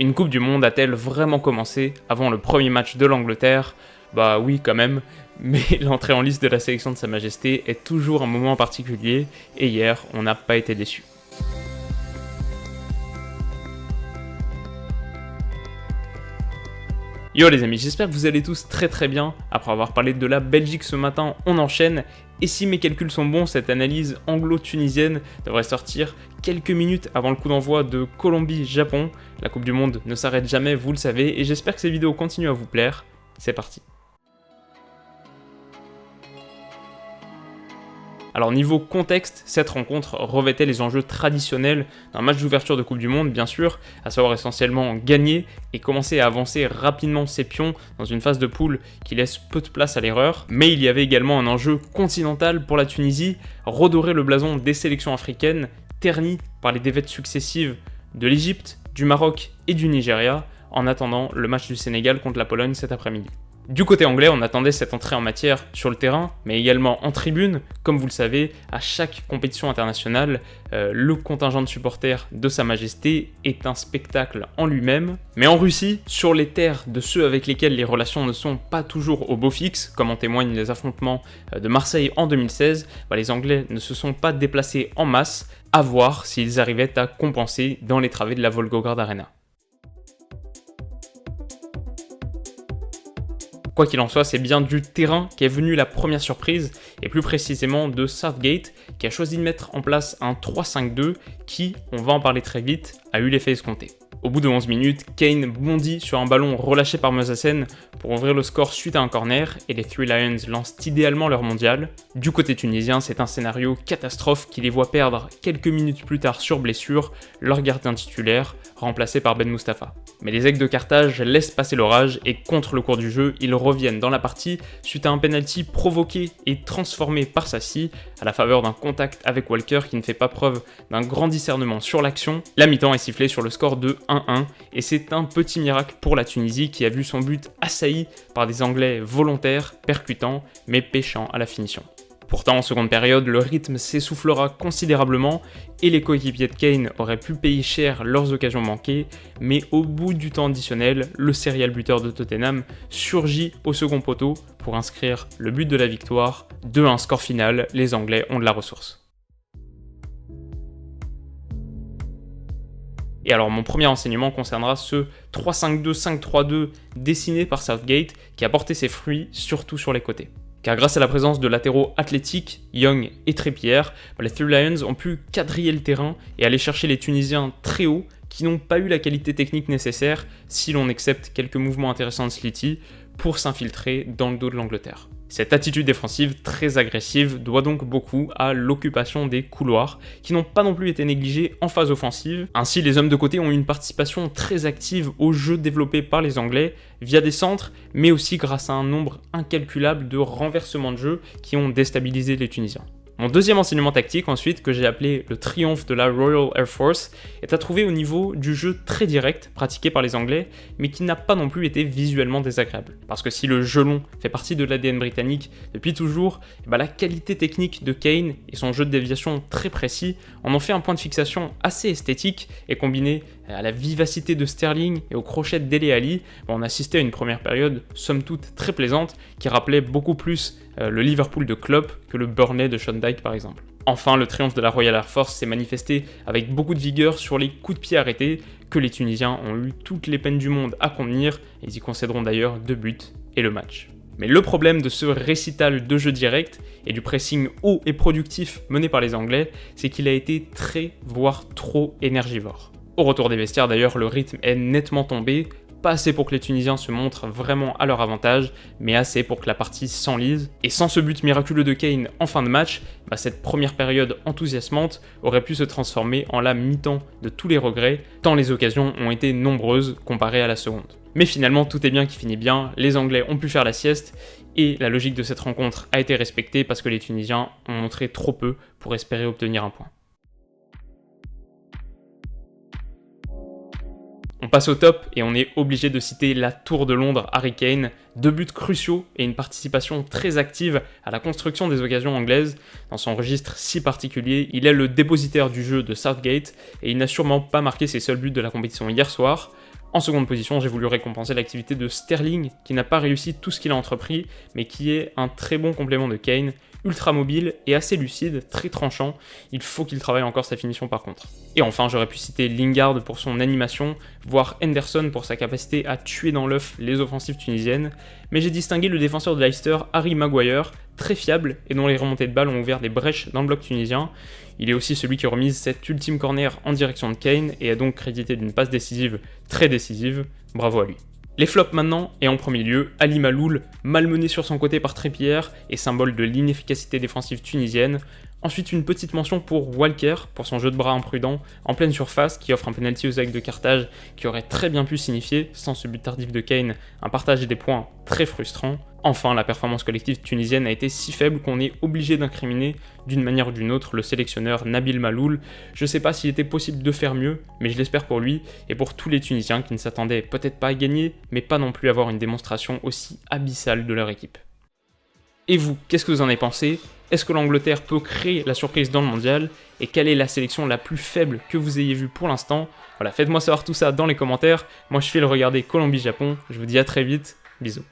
Une Coupe du Monde a-t-elle vraiment commencé avant le premier match de l'Angleterre? Bah oui quand même, mais l'entrée en liste de la sélection de Sa Majesté est toujours un moment particulier, et hier on n'a pas été déçus. Yo les amis, j'espère que vous allez tous très bien. Après avoir parlé de la Belgique ce matin, on enchaîne. Et si mes calculs sont bons, cette analyse anglo-tunisienne devrait sortir quelques minutes avant le coup d'envoi de Colombie-Japon. La Coupe du Monde ne s'arrête jamais, vous le savez, et j'espère que ces vidéos continuent à vous plaire. C'est parti. Alors niveau contexte, cette rencontre revêtait les enjeux traditionnels d'un match d'ouverture de Coupe du Monde, bien sûr, à savoir essentiellement gagner et commencer à avancer rapidement ses pions dans une phase de poule qui laisse peu de place à l'erreur. Mais il y avait également un enjeu continental pour la Tunisie, redorer le blason des sélections africaines, terni par les défaites successives de l'Égypte, du Maroc et du Nigeria, en attendant le match du Sénégal contre la Pologne cet après-midi. Du côté anglais, on attendait cette entrée en matière sur le terrain, mais également en tribune. Comme vous le savez, à chaque compétition internationale, le contingent de supporters de Sa Majesté est un spectacle en lui-même. Mais en Russie, sur les terres de ceux avec lesquels les relations ne sont pas toujours au beau fixe, comme en témoignent les affrontements de Marseille en 2016, les Anglais ne se sont pas déplacés en masse, à voir s'ils arrivaient à compenser dans les travées de la Volgograd Arena. Quoi qu'il en soit, c'est bien du terrain qu'est venue la première surprise, et plus précisément de Southgate, qui a choisi de mettre en place un 3-5-2 qui, on va en parler très vite, a eu l'effet escompté. Au bout de 11 minutes, Kane bondit sur un ballon relâché par Mosassen pour ouvrir le score suite à un corner, et les Three Lions lancent idéalement leur mondial. Du côté tunisien, c'est un scénario catastrophe qui les voit perdre quelques minutes plus tard sur blessure leur gardien titulaire, remplacé par Ben Mustafa. Mais les Aigles de Carthage laissent passer l'orage et contre le cours du jeu, ils reviennent dans la partie suite à un penalty provoqué et transformé par Sassi à la faveur d'un contact avec Walker qui ne fait pas preuve d'un grand discernement sur l'action. La mi-temps est sifflée sur le score de 1-1 et c'est un petit miracle pour la Tunisie qui a vu son but assailli par des Anglais volontaires, percutants mais péchants à la finition. Pourtant, en seconde période, le rythme s'essoufflera considérablement et les coéquipiers de Kane auraient pu payer cher leurs occasions manquées, mais au bout du temps additionnel, le serial buteur de Tottenham surgit au second poteau pour inscrire le but de la victoire. 2-1 score final, les Anglais ont de la ressource. Et alors mon premier enseignement concernera ce 3-5-2-5-3-2 dessiné par Southgate qui a porté ses fruits surtout sur les côtés. Car grâce à la présence de latéraux athlétiques, Young et Trippier, les Three Lions ont pu quadriller le terrain et aller chercher les Tunisiens très hauts qui n'ont pas eu la qualité technique nécessaire, si l'on accepte quelques mouvements intéressants de Slity, pour s'infiltrer dans le dos de l'Angleterre. Cette attitude défensive très agressive doit donc beaucoup à l'occupation des couloirs, qui n'ont pas non plus été négligés en phase offensive. Ainsi, les hommes de côté ont eu une participation très active au jeu développé par les Anglais, via des centres, mais aussi grâce à un nombre incalculable de renversements de jeu qui ont déstabilisé les Tunisiens. Mon deuxième enseignement tactique ensuite, que j'ai appelé le triomphe de la Royal Air Force, est à trouver au niveau du jeu très direct pratiqué par les Anglais, mais qui n'a pas non plus été visuellement désagréable. Parce que si le jeu long fait partie de l'ADN britannique depuis toujours, la qualité technique de Kane et son jeu de déviation très précis en ont fait un point de fixation assez esthétique, et combiné à la vivacité de Sterling et au crochet de Dele Alli, on assistait à une première période somme toute très plaisante qui rappelait beaucoup plus le Liverpool de Klopp que le Burnley de Sean Dyche par exemple. Enfin, le triomphe de la Royal Air Force s'est manifesté avec beaucoup de vigueur sur les coups de pied arrêtés que les Tunisiens ont eu toutes les peines du monde à contenir, et ils y concéderont d'ailleurs 2 buts et le match. Mais le problème de ce récital de jeu direct et du pressing haut et productif mené par les Anglais, c'est qu'il a été très, voire trop énergivore. Au retour des vestiaires d'ailleurs, le rythme est nettement tombé, pas assez pour que les Tunisiens se montrent vraiment à leur avantage, mais assez pour que la partie s'enlise. Et sans ce but miraculeux de Kane en fin de match, cette première période enthousiasmante aurait pu se transformer en la mi-temps de tous les regrets, tant les occasions ont été nombreuses comparées à la seconde. Mais finalement, tout est bien qui finit bien, les Anglais ont pu faire la sieste, et la logique de cette rencontre a été respectée parce que les Tunisiens ont montré trop peu pour espérer obtenir un point. On passe au top et on est obligé de citer la Tour de Londres Harry Kane, 2 buts cruciaux et une participation très active à la construction des occasions anglaises. Dans son registre si particulier, il est le dépositaire du jeu de Southgate et il n'a sûrement pas marqué ses seuls buts de la compétition hier soir. En seconde position, j'ai voulu récompenser l'activité de Sterling, qui n'a pas réussi tout ce qu'il a entrepris, mais qui est un très bon complément de Kane, ultra mobile et assez lucide, très tranchant. Il faut qu'il travaille encore sa finition par contre. Et enfin, j'aurais pu citer Lingard pour son animation, voire Henderson pour sa capacité à tuer dans l'œuf les offensives tunisiennes, mais j'ai distingué le défenseur de Leicester, Harry Maguire, très fiable et dont les remontées de balles ont ouvert des brèches dans le bloc tunisien. Il est aussi celui qui remise cet ultime corner en direction de Kane et a donc crédité d'une passe décisive très décisive. Bravo à lui. Les flops maintenant, et en premier lieu, Ali Maloul, malmené sur son côté par Trippier et symbole de l'inefficacité défensive tunisienne. Ensuite, une petite mention pour Walker, pour son jeu de bras imprudent, en pleine surface, qui offre un penalty aux Aigles de Carthage, qui aurait très bien pu signifier, sans ce but tardif de Kane, un partage des points très frustrant. Enfin, la performance collective tunisienne a été si faible qu'on est obligé d'incriminer, d'une manière ou d'une autre, le sélectionneur Nabil Maloul. Je sais pas s'il était possible de faire mieux, mais je l'espère pour lui, et pour tous les Tunisiens qui ne s'attendaient peut-être pas à gagner, mais pas non plus à avoir une démonstration aussi abyssale de leur équipe. Et vous, qu'est-ce que vous en avez pensé ? Est-ce que l'Angleterre peut créer la surprise dans le mondial ? Et quelle est la sélection la plus faible que vous ayez vue pour l'instant ? Voilà, faites-moi savoir tout ça dans les commentaires. Moi je file regarder Colombie-Japon. Je vous dis à très vite. Bisous.